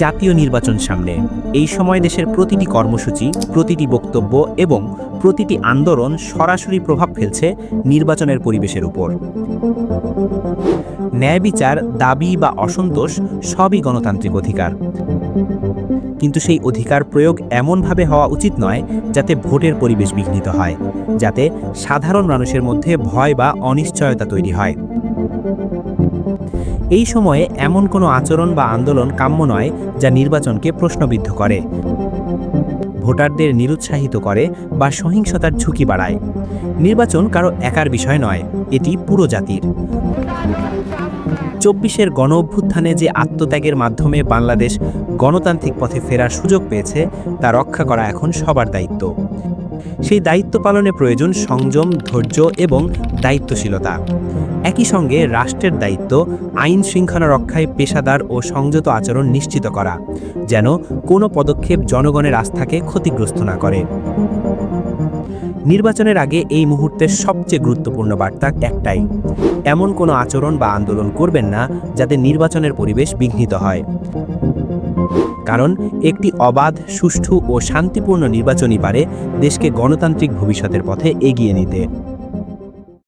জাতীয় নির্বাচন সামনে। এই সময় দেশের প্রতিটি কর্মসূচি, প্রতিটি বক্তব্য এবং প্রতিটি আন্দোলন সরাসরি প্রভাব ফেলছে নির্বাচনের পরিবেশের উপর। ন্যায় বিচার, দাবি বা অসন্তোষ সবই গণতান্ত্রিক অধিকার, কিন্তু সেই অধিকার প্রয়োগ এমনভাবে হওয়া উচিত নয় যাতে ভোটের পরিবেশ বিঘ্নিত হয়, যাতে সাধারণ মানুষের মধ্যে ভয় বা অনিশ্চয়তা তৈরি হয়। এই সময়ে এমন কোনো আচরণ বা আন্দোলন কাম্য নয় যা নির্বাচনকে প্রশ্নবিদ্ধ করে, ভোটারদের নিরুৎসাহিত করে বা সহিংসতার ঝুঁকি বাড়ায়। নির্বাচন কারো একার বিষয় নয়, এটি পুরো জাতির। ২৪-এর গণ-অভ্যুত্থানে যে আত্মত্যাগের মাধ্যমে বাংলাদেশ গণতান্ত্রিক পথে ফেরার সুযোগ পেয়েছে তা রক্ষা করা এখন সবার দায়িত্ব। সেই দায়িত্ব পালনে প্রয়োজন সংযম, ধৈর্য এবং দায়িত্বশীলতা। একই সঙ্গে রাষ্ট্রের দায়িত্ব আইন শৃঙ্খলা রক্ষায় পেশাদার ও সংযত আচরণ নিশ্চিত করা, যেন কোনো পদক্ষেপ জনগণের আস্থাকে ক্ষতিগ্রস্ত না করে। নির্বাচনের আগে এই মুহূর্তের সবচেয়ে গুরুত্বপূর্ণ বার্তা একটাই: এমন কোনো আচরণ বা আন্দোলন করবেন না যাতে নির্বাচনের পরিবেশ বিঘ্নিত হয়। কারণ একটি অবাধ, সুষ্ঠু ও শান্তিপূর্ণ নির্বাচনই পারে দেশকে গণতান্ত্রিক ভবিষ্যতের পথে এগিয়ে নিতে।